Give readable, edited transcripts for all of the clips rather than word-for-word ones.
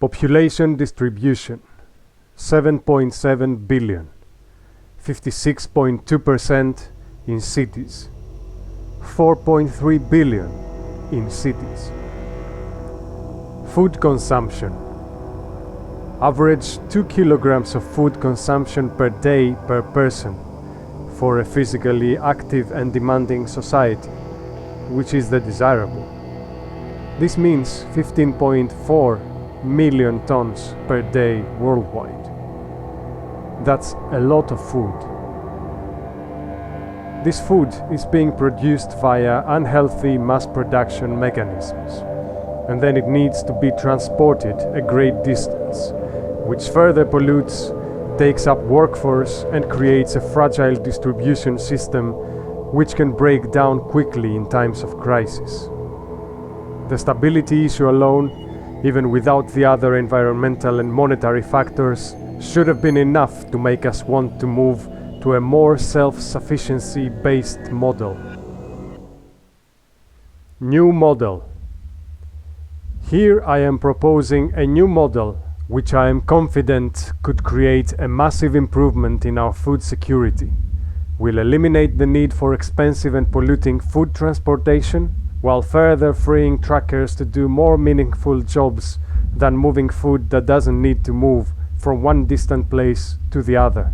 Population distribution 7.7 billion, 56.2% in cities, 4.3 billion in cities. Food consumption. Average 2 kilograms of food consumption per day per person for a physically active and demanding society, which is the desirable. This means 15.4 million tons per day worldwide. That's a lot of food. This food is being produced via unhealthy mass production mechanisms, and then it needs to be transported a great distance, which further pollutes, takes up workforce, and creates a fragile distribution system which can break down quickly in times of crisis. The stability issue alone, even without the other environmental and monetary factors, should have been enough to make us want to move to a more self-sufficiency based model. New model. Here I am proposing a new model which I am confident could create a massive improvement in our food security. Will eliminate the need for expensive and polluting food transportation, while further freeing truckers to do more meaningful jobs than moving food that doesn't need to move from one distant place to the other.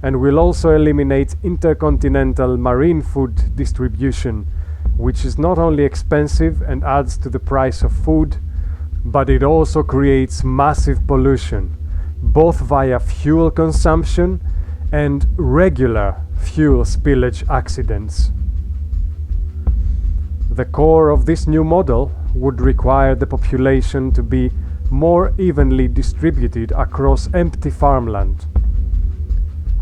And will also eliminate intercontinental marine food distribution, which is not only expensive and adds to the price of food, but it also creates massive pollution, both via fuel consumption and regular fuel spillage accidents. The core of this new model would require the population to be more evenly distributed across empty farmland.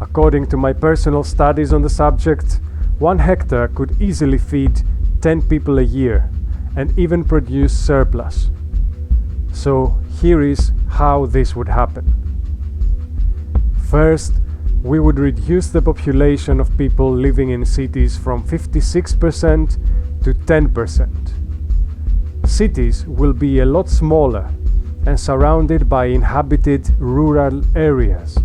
According to my personal studies on the subject, 1 hectare could easily feed 10 people a year and even produce surplus. So here is how this would happen. First, we would reduce the population of people living in cities from 56% to 10%. Cities will be a lot smaller and surrounded by inhabited rural areas.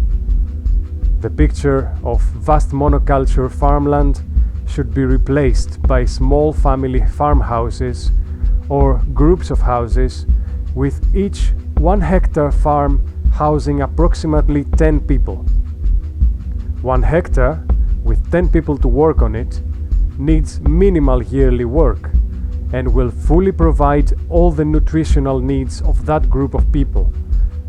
The picture of vast monoculture farmland should be replaced by small family farmhouses or groups of houses, with each 1 hectare farm housing approximately 10 people. 1 hectare with 10 people to work on it needs minimal yearly work and will fully provide all the nutritional needs of that group of people,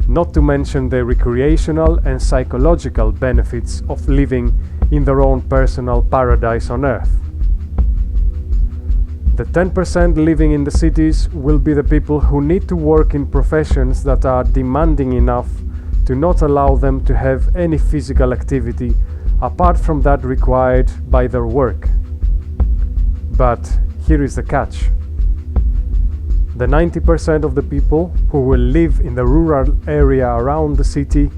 not to mention the recreational and psychological benefits of living in their own personal paradise on Earth. The 10% living in the cities will be the people who need to work in professions that are demanding enough to not allow them to have any physical activity apart from that required by their work. But here is the catch. The 90% of the people who will live in the rural area around the city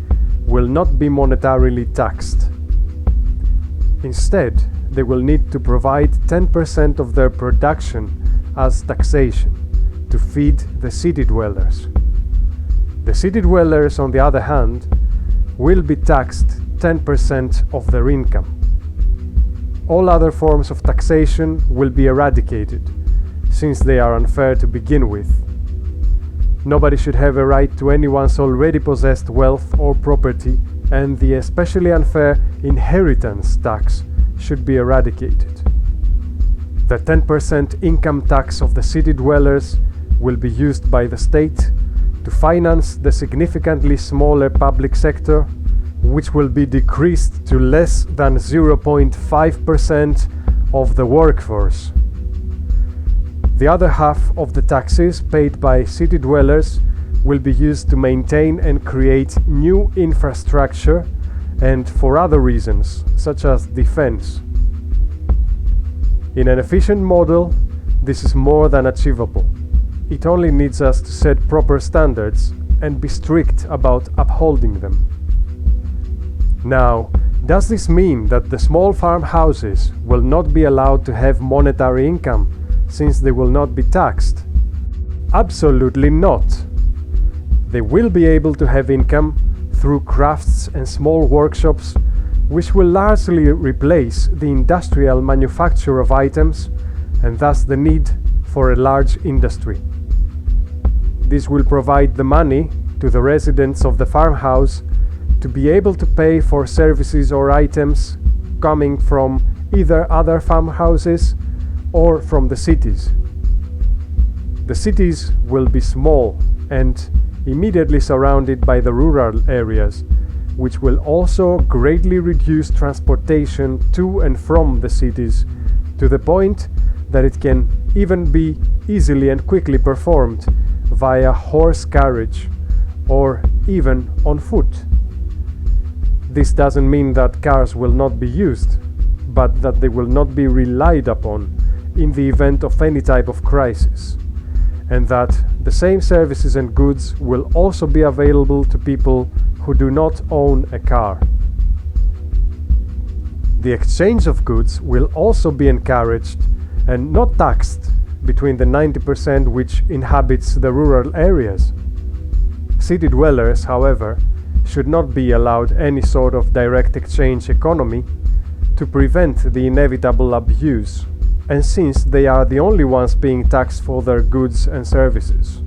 will not be monetarily taxed. Instead, they will need to provide 10% of their production as taxation to feed the city dwellers. The city dwellers, on the other hand, will be taxed 10% of their income. All other forms of taxation will be eradicated, since they are unfair to begin with. Nobody should have a right to anyone's already possessed wealth or property, and the especially unfair inheritance tax should be eradicated. The 10% income tax of the city dwellers will be used by the state to finance the significantly smaller public sector, which will be decreased to less than 0.5% of the workforce. The other half of the taxes paid by city dwellers will be used to maintain and create new infrastructure and for other reasons, such as defense. In an efficient model, this is more than achievable. It only needs us to set proper standards and be strict about upholding them. Now, does this mean that the small farmhouses will not be allowed to have monetary income since they will not be taxed? Absolutely not. They will be able to have income through crafts and small workshops, which will largely replace the industrial manufacture of items and thus the need for a large industry. This will provide the money to the residents of the farmhouse to be able to pay for services or items coming from either other farmhouses or from the cities. The cities will be small and immediately surrounded by the rural areas, which will also greatly reduce transportation to and from the cities to the point that it can even be easily and quickly performed via horse carriage or even on foot. This doesn't mean that cars will not be used, but that they will not be relied upon in the event of any type of crisis, and that the same services and goods will also be available to people who do not own a car. The exchange of goods will also be encouraged and not taxed between the 90% which inhabits the rural areas. City dwellers, however, should not be allowed any sort of direct exchange economy to prevent the inevitable abuse, and since they are the only ones being taxed for their goods and services.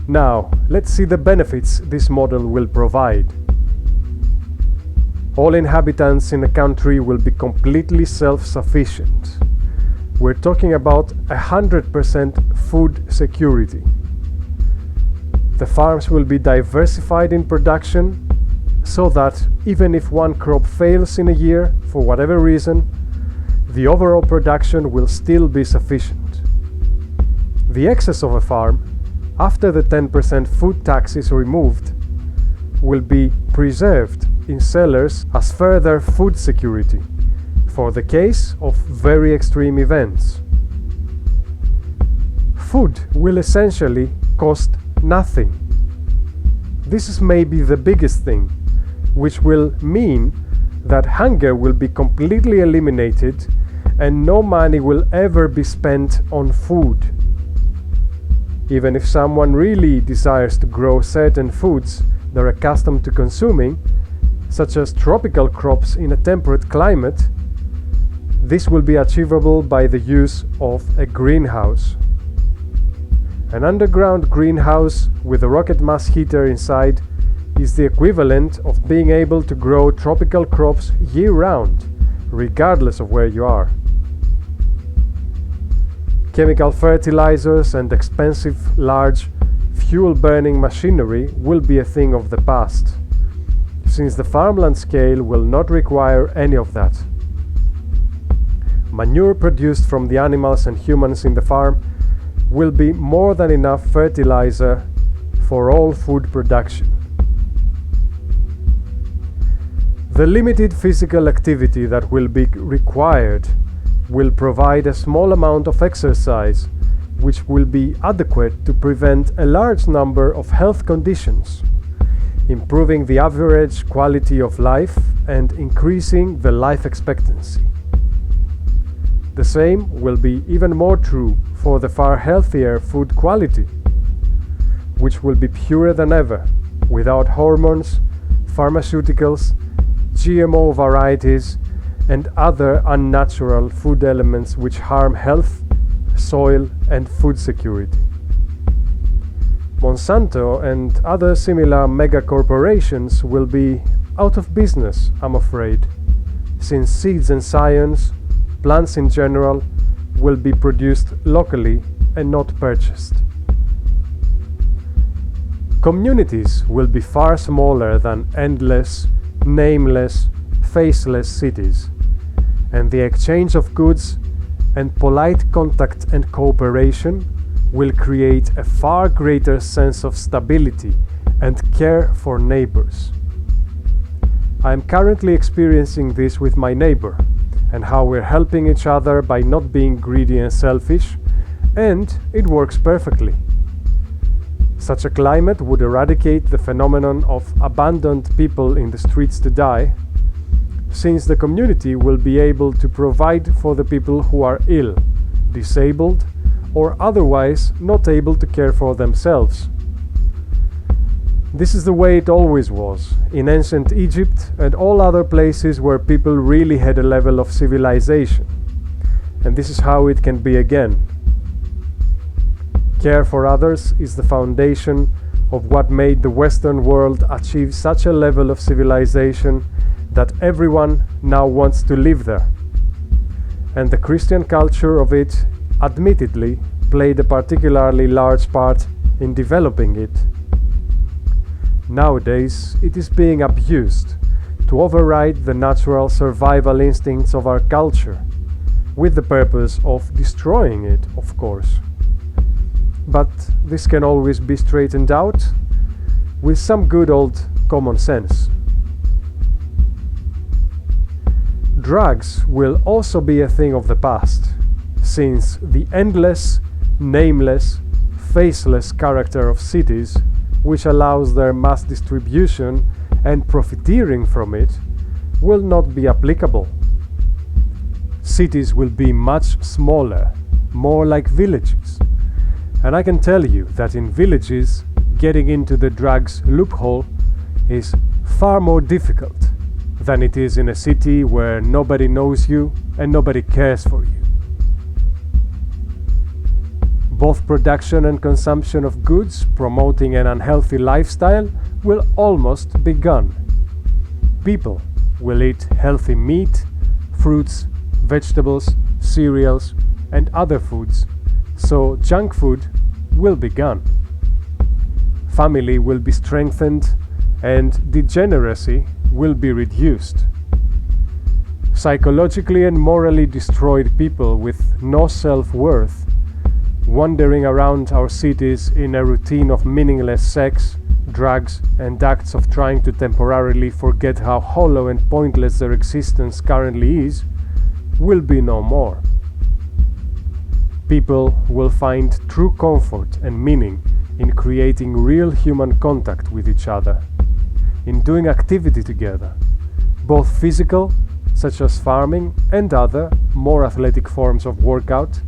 Now, let's see the benefits this model will provide. All inhabitants in a country will be completely self-sufficient. We're talking about 100% food security. The farms will be diversified in production so that even if one crop fails in a year for whatever reason, the overall production will still be sufficient. The excess of a farm, after the 10% food tax is removed, will be preserved in cellars as further food security for the case of very extreme events. Food will essentially cost nothing. This is maybe the biggest thing, which will mean that hunger will be completely eliminated and no money will ever be spent on food. Even if someone really desires to grow certain foods they're accustomed to consuming, such as tropical crops in a temperate climate, this will be achievable by the use of a greenhouse. An underground greenhouse with a rocket mass heater inside is the equivalent of being able to grow tropical crops year-round, regardless of where you are. Chemical fertilizers and expensive, large, fuel-burning machinery will be a thing of the past, since the farmland scale will not require any of that. Manure produced from the animals and humans in the farm will be more than enough fertilizer for all food production. The limited physical activity that will be required will provide a small amount of exercise, which will be adequate to prevent a large number of health conditions, improving the average quality of life and increasing the life expectancy. The same will be even more true for the far healthier food quality, which will be purer than ever, without hormones, pharmaceuticals, GMO varieties, and other unnatural food elements which harm health, soil, and food security. Monsanto and other similar mega corporations will be out of business, I'm afraid, since seeds and science, plants in general, will be produced locally and not purchased. Communities will be far smaller than endless, nameless, faceless cities, and the exchange of goods and polite contact and cooperation will create a far greater sense of stability and care for neighbors. I am currently experiencing this with my neighbor, and how we're helping each other by not being greedy and selfish, and it works perfectly. Such a climate would eradicate the phenomenon of abandoned people in the streets to die, since the community will be able to provide for the people who are ill, disabled, or otherwise not able to care for themselves. This is the way it always was in ancient Egypt and all other places where people really had a level of civilization. And this is how it can be again. Care for others is the foundation of what made the Western world achieve such a level of civilization that everyone now wants to live there. And the Christian culture of it, admittedly, played a particularly large part in developing it. Nowadays, it is being abused to override the natural survival instincts of our culture, with the purpose of destroying it, of course. But this can always be straightened out with some good old common sense. Drugs will also be a thing of the past, since the endless, nameless, faceless character of cities, which allows their mass distribution and profiteering from it, will not be applicable. Cities will be much smaller, more like villages. And I can tell you that in villages, getting into the drugs loophole is far more difficult than it is in a city where nobody knows you and nobody cares for you. Both production and consumption of goods promoting an unhealthy lifestyle will almost be gone. People will eat healthy meat, fruits, vegetables, cereals, and other foods, so junk food will be gone. Family will be strengthened and degeneracy will be reduced. Psychologically and morally destroyed people with no self-worth wandering around our cities in a routine of meaningless sex, drugs, and acts of trying to temporarily forget how hollow and pointless their existence currently is, will be no more. People will find true comfort and meaning in creating real human contact with each other, in doing activity together, both physical, such as farming and other more athletic forms of workout,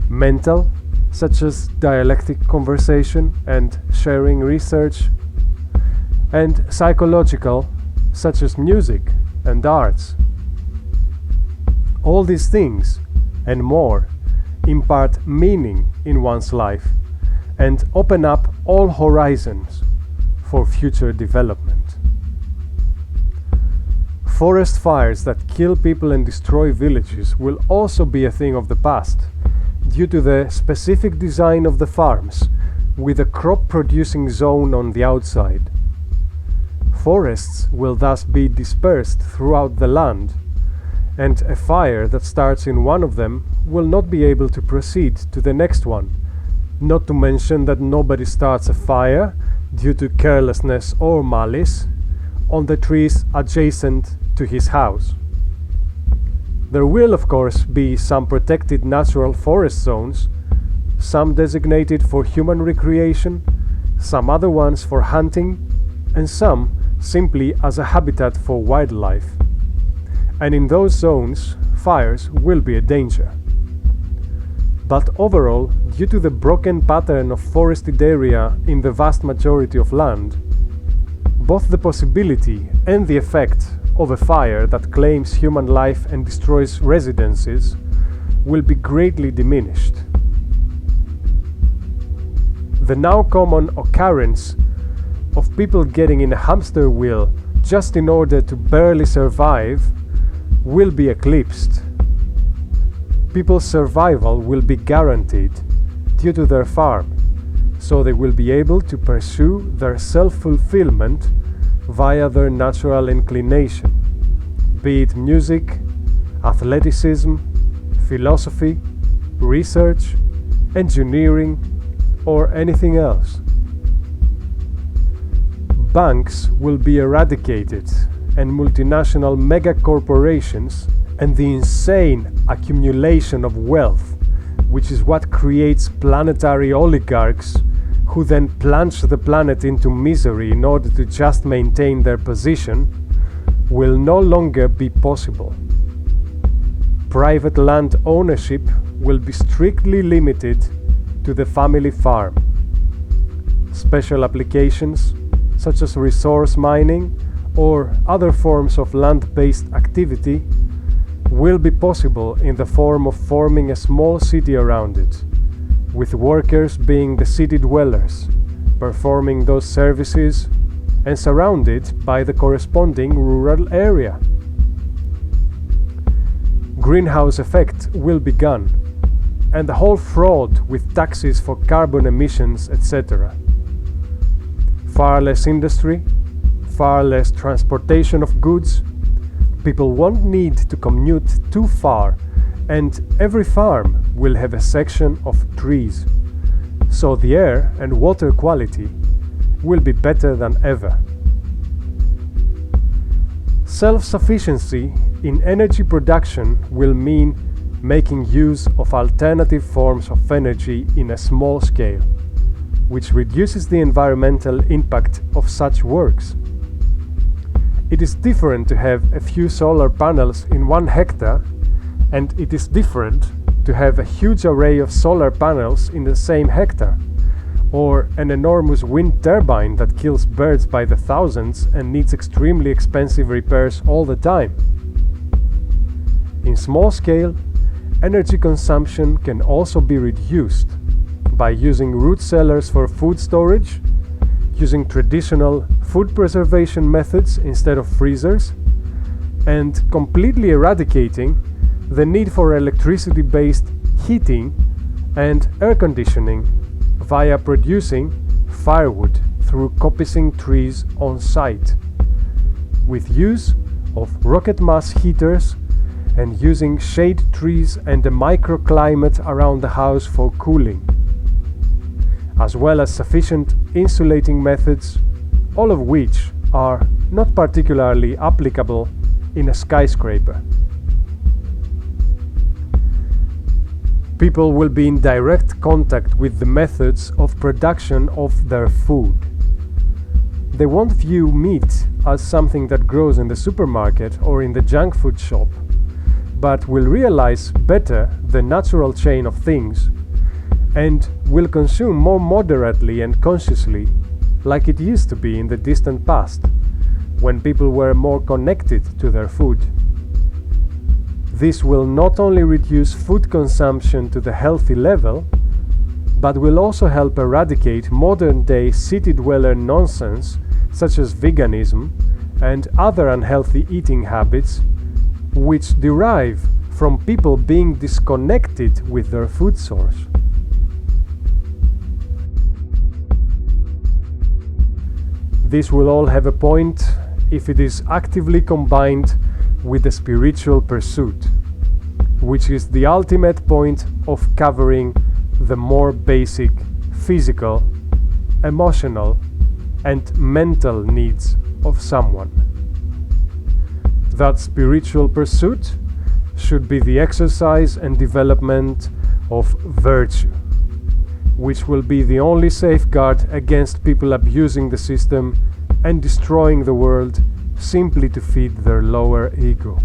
mental, such as dialectic conversation and sharing research, and psychological, such as music and arts. All these things and more impart meaning in one's life and open up all horizons for future development. Forest fires that kill people and destroy villages will also be a thing of the past, due to the specific design of the farms, with a crop-producing zone on the outside. Forests will thus be dispersed throughout the land, and a fire that starts in one of them will not be able to proceed to the next one, not to mention that nobody starts a fire, due to carelessness or malice, on the trees adjacent to his house. There will, of course, be some protected natural forest zones, some designated for human recreation, some other ones for hunting, and some simply as a habitat for wildlife. And in those zones, fires will be a danger. But overall, due to the broken pattern of forested area in the vast majority of land, both the possibility and the effect of a fire that claims human life and destroys residences will be greatly diminished. The now common occurrence of people getting in a hamster wheel just in order to barely survive will be eclipsed. People's survival will be guaranteed due to their farm, so they will be able to pursue their self-fulfillment via their natural inclination, be it music, athleticism, philosophy, research, engineering, or anything else. Banks will be eradicated, and multinational mega-corporations and the insane accumulation of wealth, which is what creates planetary oligarchs who then plunge the planet into misery in order to just maintain their position, will no longer be possible. Private land ownership will be strictly limited to the family farm. Special applications such as resource mining or other forms of land-based activity, will be possible in the form of forming a small city around it, with workers being the city dwellers, performing those services and surrounded by the corresponding rural area. Greenhouse effect will be gone, and the whole fraud with taxes for carbon emissions, etc. Far less industry, far less transportation of goods. People won't need to commute too far, and every farm will have a section of trees, so the air and water quality will be better than ever. Self-sufficiency in energy production will mean making use of alternative forms of energy in a small scale, which reduces the environmental impact of such works. It is different to have a few solar panels in 1 hectare, and it is different to have a huge array of solar panels in the same hectare, or an enormous wind turbine that kills birds by the thousands and needs extremely expensive repairs all the time. In small scale, energy consumption can also be reduced by using root cellars for food storage, using traditional food preservation methods instead of freezers, and completely eradicating the need for electricity-based heating and air conditioning via producing firewood through coppicing trees on site, with use of rocket mass heaters and using shade trees and a microclimate around the house for cooling, as well as sufficient insulating methods, all of which are not particularly applicable in a skyscraper. People will be in direct contact with the methods of production of their food. They won't view meat as something that grows in the supermarket or in the junk food shop, but will realize better the natural chain of things and will consume more moderately and consciously, like it used to be in the distant past, when people were more connected to their food. This will not only reduce food consumption to the healthy level, but will also help eradicate modern-day city-dweller nonsense such as veganism and other unhealthy eating habits, which derive from people being disconnected with their food source. This will all have a point if it is actively combined with the spiritual pursuit, which is the ultimate point of covering the more basic physical, emotional, and mental needs of someone. That spiritual pursuit should be the exercise and development of virtue, which will be the only safeguard against people abusing the system and destroying the world simply to feed their lower ego.